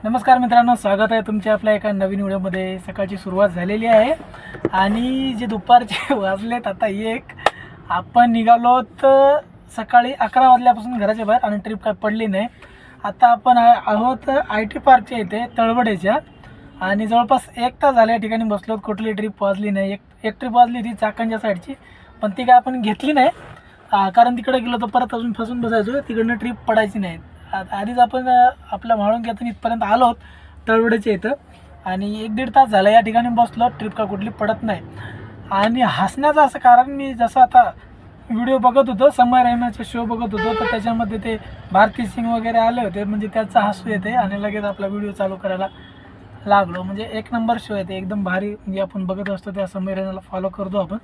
नमस्कार मित्रांनो, स्वागत आहे तुमचे आपल्या एका नवीन व्हिडिओमध्ये। सकाळची सुरुवात झालेली आहे आणि जे दुपारचे वाजलेत आता 1, आपण निघालो तर सकाळी 11 वाजल्यापासून घराच्या बाहेर आणि ट्रिप काय पडली नाही। आता आपण आहोत IT पार्कच्या इथे तळवडेच्या आणि जवळपास 1 तास झाले या ठिकाणी बसलो। कुठली ट्रिप वाजली नाही। एक ट्रिप वाजली होती चाकणच्या साईडची, पण ती काय आपण घेतली नाही कारण तिकडे गेलो तर परत अजून फसून बसायचो, तिकडनं ट्रिप पडायची नाही। आधीच आपण आपल्या म्हाळुंग्यातून इथपर्यंत आलो आहोत तळवडेच्या इथं आणि 1-1.5 तास झालं या ठिकाणी बसलो। ट्रिप का कुठली पडत नाही आणि हसण्याचं असं कारण, मी जसं आता व्हिडिओ बघत होतो, समय रैनाचा शो बघत होतो, तर त्याच्यामध्ये ते भारती सिंग वगैरे आले होते, म्हणजे त्याचं हसू येते आणि लगेच आपला व्हिडिओ चालू करायला लागलो। म्हणजे 1 नंबर शो आहे ते, एकदम भारी। म्हणजे आपण बघत असतो त्या समय रैनाला फॉलो करतो आपण,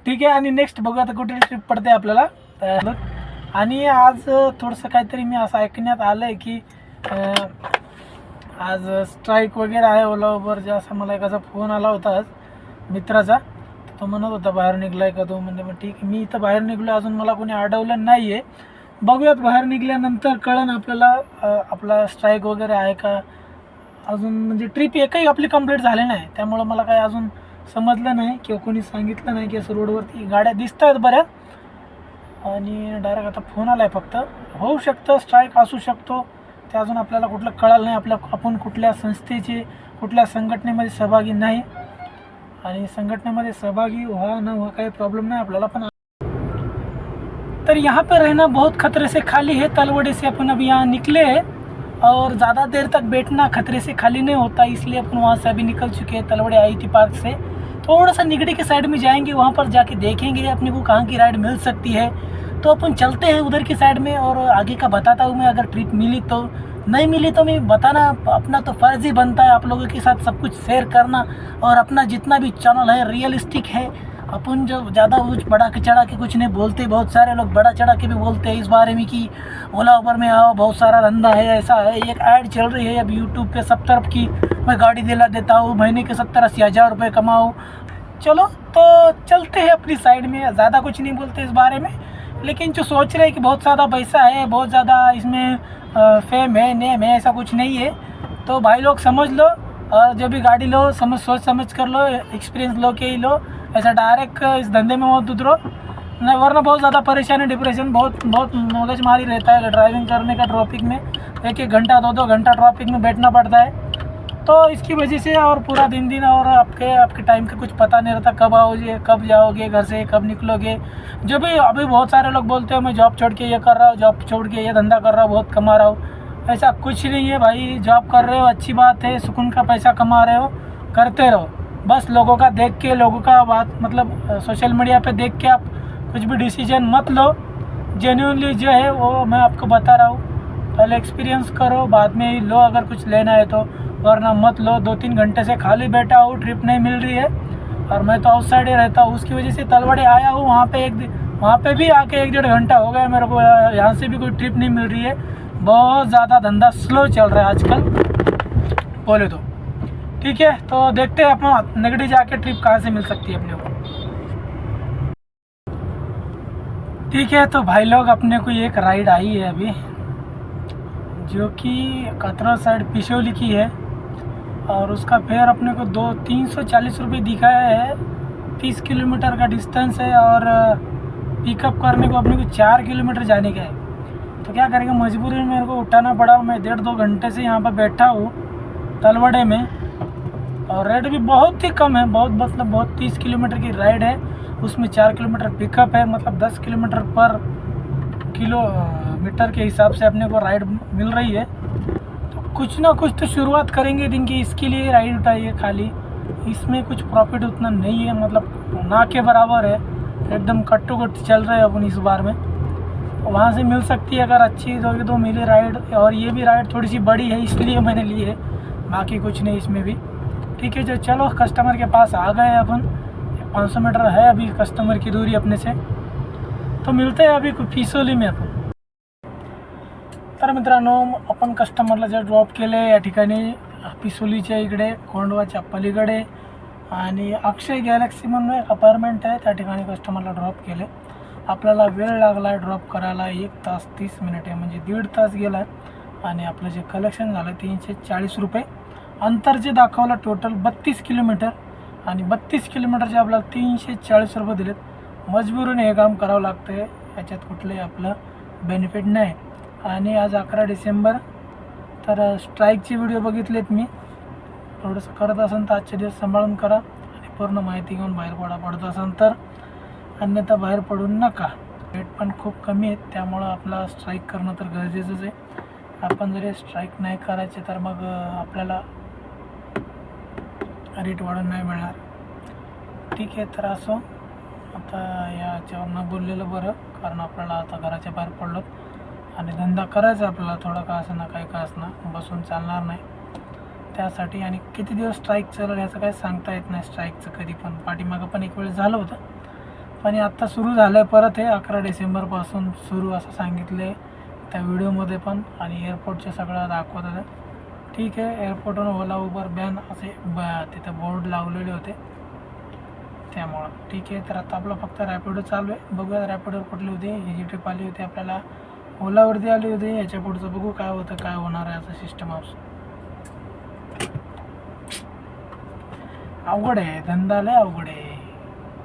ठीक आहे। आणि नेक्स्ट बघू आता कुठली ट्रिप पडते आपल्याला। आणि आज थोडंसं काहीतरी मी असं ऐकण्यात आलं आहे की आज स्ट्राईक वगैरे आहे ओला उबरचा, असं मला एकाचा फोन आला होता आज मित्राचा। तो म्हणत होता बाहेर निघला आहे का तो, म्हणजे मग ठीक आहे, मी इथं बाहेर निघलो, अजून मला कोणी अडवलं नाही आहे। बघूयात बाहेर निघाल्यानंतर कळन आपल्याला आपला स्ट्राईक वगैरे आहे का अजून। म्हणजे ट्रिप एकही आपली कंप्लीट झाली नाही, त्यामुळं मला काही अजून समजलं नाही किंवा कोणी सांगितलं नाही की असं रोडवरती गाड्या दिसत आहेत बऱ्याच। आणि डायरेक्ट आता फोन आला आहे, फक्त होऊ शकतं स्ट्राईक असू शकतो, ते अजून आपल्याला कुठलं कळलं नाही। आपण कुठल्या संस्थेचे कुठल्या संघटनेमध्ये सहभागी नाही आणि संघटनेमध्ये सहभागी व्हा न व्हा काही प्रॉब्लम नहीं आपल्याला। पण तर यहाँ पे रहना बहुत खतरे से खाली है। तलवड़े से अपन अभी यहाँ निकले हैं और ज़्यादा देर तक बैठना खतरे से खाली नहीं होता, इसलिए अपन वहाँ से अभी निकल चुके हैं तलवड़े IT पार्क से। थोड़ा सा निगड़ी के साइड में जाएंगे, वहाँ पर जाके देखेंगे अपने को कहाँ की राइड मिल सकती है, तो अपन चलते हैं उधर की साइड में। और आगे का बताता हूँ मैं, अगर ट्रिप मिली तो, नहीं मिली तो मैं बताना अपना तो फ़र्ज़ ही बनता है, आप लोगों के साथ सब कुछ शेयर करना। और अपना जितना भी चैनल है रियलिस्टिक है, अपन जो ज़्यादा ऊँच बढ़ा के चढ़ा के कुछ नहीं बोलते। बहुत सारे लोग बड़ा चढ़ा के भी बोलते हैं इस बारे में कि ओला उबर में आओ, बहुत सारा धंधा है, ऐसा है। एक ऐड चल रही है अब यूट्यूब पे सब तरफ की, मैं गाड़ी दिला देता हूँ, महीने के 70-80 हज़ार रुपये कमाऊँ। चलो तो चलते हैं अपनी साइड में, ज़्यादा कुछ नहीं बोलते इस बारे में। लेकिन जो सोच रहे हैं कि बहुत ज़्यादा पैसा है, बहुत ज़्यादा इसमें फेम है, नेम है, ऐसा कुछ नहीं है। तो भाई लोग समझ लो, और जब भी गाड़ी लो सोच समझ कर लो, एक्सपीरियंस लो के ही लो, ऐसा डायरेक्ट इस धंधे में मत उतरो, नहीं वरना बहुत ज़्यादा परेशानी, डिप्रेशन, बहुत मगजमारी रहता है ड्राइविंग करने का। ट्रैफिक में 1-1 घंटा 2-2 घंटा ट्रैफिक में बैठना पड़ता है, तो इसकी वजह से। और पूरा दिन और आपके टाइम का कुछ पता नहीं रहता, कब आओगे, कब जाओगे घर से, कब निकलोगे। जो भी अभी बहुत सारे लोग बोलते हो मैं जॉब छोड़ के ये कर रहा हूँ, जॉब छोड़ के ये धंधा कर रहा हूँ, बहुत कमा रहा हूँ, ऐसा कुछ नहीं है भाई। जॉब कर रहे हो अच्छी बात है, सुकून का पैसा कमा रहे हो, करते रहो। बस लोगों का देख के, लोगों का बात मतलब सोशल मीडिया पे देख के आप कुछ भी डिसीजन मत लो। जेन्युइनली जो है वो मैं आपको बता रहा हूँ, पहले एक्सपीरियंस करो, बाद में ही लो अगर कुछ लेना है तो, वरना मत लो। 2-3 घंटे से खाली बैठा हूँ, ट्रिप नहीं मिल रही है, और मैं तो आउटसाइड ही रहता हूँ, उसकी वजह से तलवड़े आया हूँ। वहाँ पे भी आके 1-1.5 घंटा हो गया मेरे को, यहाँ से भी कोई ट्रिप नहीं मिल रही है। बहुत ज़्यादा धंधा स्लो चल रहा है आजकल बोले तो, ठीक है। तो देखते हैं अपना नगड़ी जाके ट्रिप कहाँ से मिल सकती है अपने को, ठीक है। तो भाई लोग अपने को एक राइड आई है अभी, जो कि कतरा साइड पिशोली की है, और उसका फेयर अपने को 340 रुपये दिखाया है। 30 किलोमीटर का डिस्टेंस है, और पिकअप करने को अपने को 4 किलोमीटर जाने का है। तो क्या करेंगे, मजबूरी में मेरे को उठाना पड़ा। मैं 1.5-2 घंटे से यहाँ पर बैठा हूँ तलवड़े में, और रेट भी बहुत ही कम है, बहुत 30 किलोमीटर की राइड है, उसमें 4 किलोमीटर पिकअप है, मतलब 10 किलोमीटर पर किलोमीटर के हिसाब से अपने को राइड मिल रही है। तो कुछ ना कुछ तो शुरुआत करेंगे दिन की, इसके लिए राइड उठाई है खाली। इसमें कुछ प्रॉफिट उतना नहीं है, मतलब ना के बराबर है, एकदम कट्टू कट्टी चल रहे हैं अपन इस बार में। वहाँ से मिल सकती है अगर अच्छी होगी तो मिली राइड, और ये भी राइड थोड़ी सी बड़ी है इसलिए मैंने ली है, बाकी कुछ नहीं इसमें भी, ठीक है। जो चलो कस्टमर के पास आ गए अपन, 500 मीटर है अभी कस्टमर की दूरी अपने से, तो मिलते हैं अभी पिसोली में अपन। तर मित्रांनो, आपण कस्टमरला जे ड्रॉप केले या ठिकाणी पिसोलीच्या इकडे, कोंडवाच्या पलीकडे, आणि अक्षय गॅलेक्सी म्हणून एक अपार्टमेंट आहे, त्या ठिकाणी कस्टमरला ड्रॉप केले। आपल्याला वेळ लागला ड्रॉप करायला, 1 तास 30 मिनिटे, म्हणजे 1.5 तास गेला। आणि आपलं जे कलेक्शन झालं 340 रुपये. अंतर जे दाखवलं टोटल 32 किलोमीटर आणि 32 किलोमीटरचे आपल्याला 340 रुपये दिलेत. मजबुरीने हे काम करावं लागतं आहे, याच्यात कुठलंही आपलं बेनिफिट नाही. आणि आज 11 डिसेंबर, तर स्ट्राईकची व्हिडिओ बघितलेत मी. थोडंसं करत असेल तर आजचे दिवस सांभाळून करा आणि पूर्ण माहिती घेऊन बाहेर पडत असेल तर, अन्यथा बाहेर पडू नका. रेट पण खूप कमी आहेत, त्यामुळं आपला स्ट्राईक करणं तर गरजेचंच आहे. आपण जरी स्ट्राईक नाही करायचे तर मग आपल्याला रेट वाढून नाही मिळणार. ठीक आहे, तर असो, आता याच्यावर न बोललेलं बरं, कारण आपल्याला आता घराच्या बाहेर पडलो आणि धंदा करायचा आपल्याला. थोडं का असं ना काही का असं ना, बसून चालणार नाही त्यासाठी. आणि किती दिवस स्ट्राईक चालेल याचं काही सांगता येत नाही. स्ट्राईकचं कधी पण पाठीमागं पण एक वेळेस झालं होतं, पण आत्ता सुरू झालं आहे परत. हे 11 डिसेंबरपासून सुरू असं सांगितलं आहे त्या व्हिडिओमध्ये पण. आणि एअरपोर्टचे सगळं दाखवत होतं. ठीक आहे, एअरपोर्टवरून ओला उबर बॅन असे तिथं बोर्ड लावलेले होते, त्यामुळं ठीक आहे. तर आता आपलं फक्त रॅपिडो चालू आहे. बघूया रॅपिडोवर कुठली होती. ही जी ट्रिप आली होती आपल्याला ओलावरती आली होती. याच्या पुढचं बघू काय होतं, काय होणार आहे असं सिस्टम ऑफ. अवघड आहे धंदा, लय अवघड आहे.